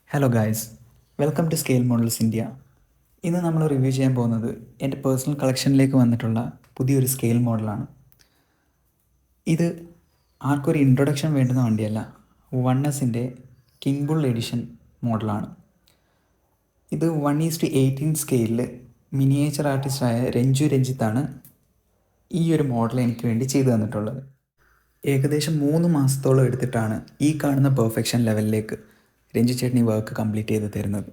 Hello guys, welcome to scale models India. ഇന്ന് നമ്മൾ review ചെയ്യാൻ പോകുന്നത് എൻ്റെ പേഴ്സണൽ കളക്ഷനിലേക്ക് വന്നിട്ടുള്ള പുതിയൊരു സ്കെയിൽ മോഡലാണ്. ഇത് ആർക്കൊരു ഇൻട്രൊഡക്ഷൻ വേണ്ടുന്ന വണ്ടിയല്ല, 1Sൻ്റെ കിങ് ബുൾ എഡിഷൻ മോഡലാണ്. ഇത് 1:18 സ്കെയിലിൽ മിനിയേച്ചർ ആർട്ടിസ്റ്റായ രഞ്ജു രഞ്ജിത്താണ് ഈ ഒരു മോഡൽ എനിക്ക് വേണ്ടി ചെയ്തു തന്നിട്ടുള്ളത്. ഏകദേശം 3 മാസത്തോളം എടുത്തിട്ടാണ് ഈ കാണുന്ന പെർഫെക്ഷൻ ലെവലിലേക്ക് രഞ്ജു ചേട്ടൻ ഈ വർക്ക് കംപ്ലീറ്റ് ചെയ്ത് തരുന്നത്.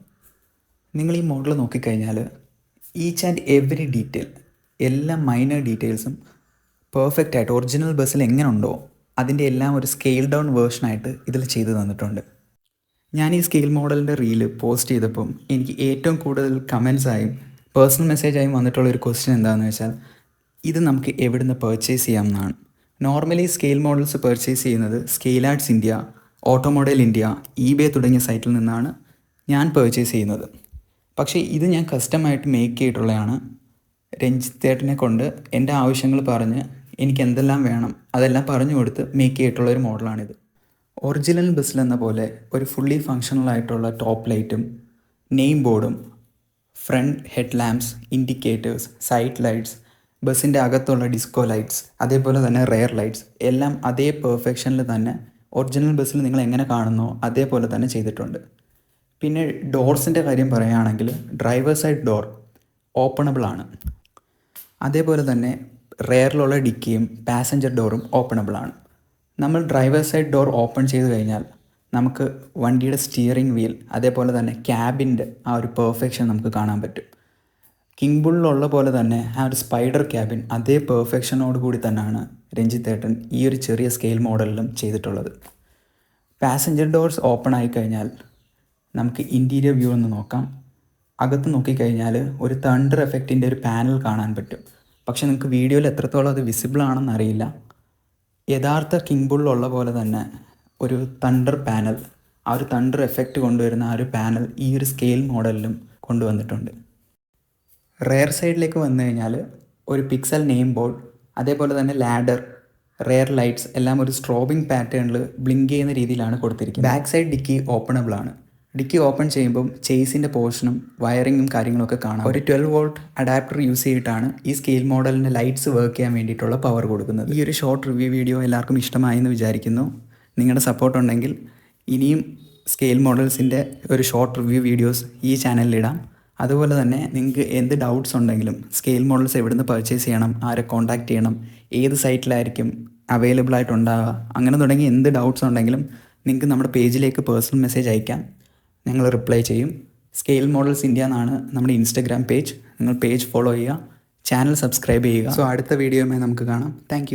നിങ്ങൾ ഈ മോഡൽ നോക്കിക്കഴിഞ്ഞാൽ ഈച്ച് ആൻഡ് എവറി ഡീറ്റെയിൽ, എല്ലാ മൈനർ ഡീറ്റെയിൽസും പെർഫെക്റ്റ് ആയിട്ട് ഒറിജിനൽ ബസ്സിൽ എങ്ങനെ ഉണ്ടോ അതിൻ്റെ എല്ലാം ഒരു സ്കെയിൽ ഡൗൺ വേർഷനായിട്ട് ഇതിൽ ചെയ്തു തന്നിട്ടുണ്ട്. ഞാൻ ഈ സ്കെയിൽ മോഡലിൻ്റെ റീല് പോസ്റ്റ് ചെയ്തപ്പം എനിക്ക് ഏറ്റവും കൂടുതൽ കമൻസായും പേഴ്സണൽ മെസ്സേജായും വന്നിട്ടുള്ളൊരു ക്വസ്റ്റ്യൻ എന്താണെന്ന് വെച്ചാൽ, ഇത് നമുക്ക് എവിടുന്ന് പർച്ചേസ് ചെയ്യാമെന്നാണ്. നോർമലി സ്കെയിൽ മോഡൽസ് പർച്ചേസ് ചെയ്യുന്നത് scale arts India, auto model India, eBay തുടങ്ങിയ സൈറ്റിൽ നിന്നാണ് ഞാൻ പർച്ചേസ് ചെയ്യുന്നത്. പക്ഷേ ഇത് ഞാൻ കസ്റ്റമായിട്ട് മേക്ക് ചെയ്തിട്ടുള്ളതാണ്. രഞ്ജിത്തേട്ടനെ കൊണ്ട് എൻ്റെ ആവശ്യങ്ങൾ പറഞ്ഞ് എനിക്ക് എന്തെല്ലാം വേണം അതെല്ലാം പറഞ്ഞു കൊടുത്ത് മേക്ക് ചെയ്തിട്ടുള്ളൊരു മോഡലാണിത്. ഒറിജിനൽ ബസ്സിലെന്ന പോലെ ഒരു ഫുള്ളി ഫങ്ഷണൽ ആയിട്ടുള്ള ടോപ്പ് ലൈറ്റും നെയിം ബോർഡും front head lamps, indicators, side lights, ബസ്സിൻ്റെ അകത്തുള്ള ഡിസ്കോ ലൈറ്റ്സ്, അതേപോലെ തന്നെ റെയർ ലൈറ്റ്സ് എല്ലാം അതേ പെർഫെക്ഷനിൽ തന്നെ ഒറിജിനൽ ബസ്സിൽ നിങ്ങൾ എങ്ങനെ കാണുന്നോ അതേപോലെ തന്നെ ചെയ്തിട്ടുണ്ട്. പിന്നെ ഡോർസിൻ്റെ കാര്യം പറയുകയാണെങ്കിൽ ഡ്രൈവർ സൈഡ് ഡോർ ഓപ്പണബിൾ ആണ്. അതേപോലെ തന്നെ റെയറിലുള്ള ഡിക്കിയും പാസഞ്ചർ ഡോറും ഓപ്പണബിൾ ആണ്. നമ്മൾ ഡ്രൈവർ സൈഡ് ഡോർ ഓപ്പൺ ചെയ്ത് കഴിഞ്ഞാൽ നമുക്ക് വണ്ടിയുടെ സ്റ്റിയറിംഗ് വീൽ അതേപോലെ തന്നെ ക്യാബിൻ്റെ ആ ഒരു പെർഫെക്ഷൻ നമുക്ക് കാണാൻ പറ്റും. കിങ് ബുള്ളിലുള്ള പോലെ തന്നെ ആ ഒരു സ്പൈഡർ ക്യാബിൻ അതേ പെർഫെക്ഷനോട് കൂടി തന്നെയാണ് രഞ്ജിത്തേട്ടൻ ഈ ഒരു ചെറിയ സ്കെയിൽ മോഡലിലും ചെയ്തിട്ടുള്ളത്. പാസഞ്ചർ ഡോർസ് ഓപ്പൺ ആയിക്കഴിഞ്ഞാൽ നമുക്ക് ഇൻറ്റീരിയർ വ്യൂ ഒന്ന് നോക്കാം. അകത്ത് നോക്കിക്കഴിഞ്ഞാൽ ഒരു തണ്ടർ എഫക്റ്റിൻ്റെ ഒരു പാനൽ കാണാൻ പറ്റും. പക്ഷെ നിങ്ങൾക്ക് വീഡിയോയിൽ എത്രത്തോളം അത് വിസിബിൾ ആണെന്ന് അറിയില്ല. യഥാർത്ഥ കിങ് ബുള്ളിലുള്ള പോലെ തന്നെ ഒരു തണ്ടർ പാനൽ, ആ ഒരു തണ്ടർ എഫക്റ്റ് കൊണ്ടുവരുന്ന ആ ഒരു പാനൽ ഈ ഒരു സ്കെയിൽ മോഡലിലും കൊണ്ടുവന്നിട്ടുണ്ട്. റെയർ സൈഡിലേക്ക് വന്നു കഴിഞ്ഞാൽ ഒരു പിക്സൽ നെയിം ബോർഡ്, അതേപോലെ തന്നെ ലാഡർ, റെയർ ലൈറ്റ്സ് എല്ലാം ഒരു സ്ട്രോബിംഗ് പാറ്റേണിൽ ബ്ലിങ്ക് ചെയ്യുന്ന രീതിയിലാണ് കൊടുത്തിരിക്കുന്നത്. ബാക്ക് സൈഡ് ഡിക്കി ഓപ്പണബിൾ ആണ്. ഡിക്കി ഓപ്പൺ ചെയ്യുമ്പം ചേസിൻ്റെ പോർഷനും വയറിങ്ങും കാര്യങ്ങളൊക്കെ കാണാം. ഒരു 12 വോൾട്ട് അഡാപ്റ്റർ യൂസ് ചെയ്തിട്ടാണ് ഈ സ്കെയിൽ മോഡലിൻ്റെ ലൈറ്റ്സ് വർക്ക് ചെയ്യാൻ വേണ്ടിയിട്ടുള്ള പവർ കൊടുക്കുന്നത്. ഈ ഒരു ഷോർട്ട് റിവ്യൂ വീഡിയോ എല്ലാവർക്കും ഇഷ്ടമായി എന്ന് വിചാരിക്കുന്നു. നിങ്ങളുടെ സപ്പോർട്ട് ഉണ്ടെങ്കിൽ ഇനിയും സ്കെയിൽ മോഡൽസിൻ്റെ ഒരു ഷോർട്ട് റിവ്യൂ വീഡിയോസ് ഈ ചാനലിലിടാം. അതുപോലെ തന്നെ നിങ്ങൾക്ക് എന്ത് ഡൗട്ട്സ് ഉണ്ടെങ്കിലും സ്കെയിൽ മോഡൽസ് എവിടുന്ന് പർച്ചേസ് ചെയ്യണം, ആരെ കോൺടാക്റ്റ് ചെയ്യണം, ഏത് സൈറ്റിലായിരിക്കും അവൈലബിൾ ആയിട്ടുണ്ടാവുക, അങ്ങനെ തുടങ്ങി എന്ത് ഡൗട്ട്സ് ഉണ്ടെങ്കിലും നിങ്ങൾക്ക് നമ്മുടെ പേജിലേക്ക് പേഴ്സണൽ മെസ്സേജ് അയക്കാം. ഞങ്ങൾ റിപ്ലൈ ചെയ്യും. സ്കെയിൽ മോഡൽസ് ഇന്ത്യ എന്നാണ് നമ്മുടെ ഇൻസ്റ്റഗ്രാം പേജ്. നിങ്ങൾ പേജ് ഫോളോ ചെയ്യുക, ചാനൽ സബ്സ്ക്രൈബ് ചെയ്യുക. സോ അടുത്ത വീഡിയോയുമായി നമുക്ക് കാണാം. താങ്ക്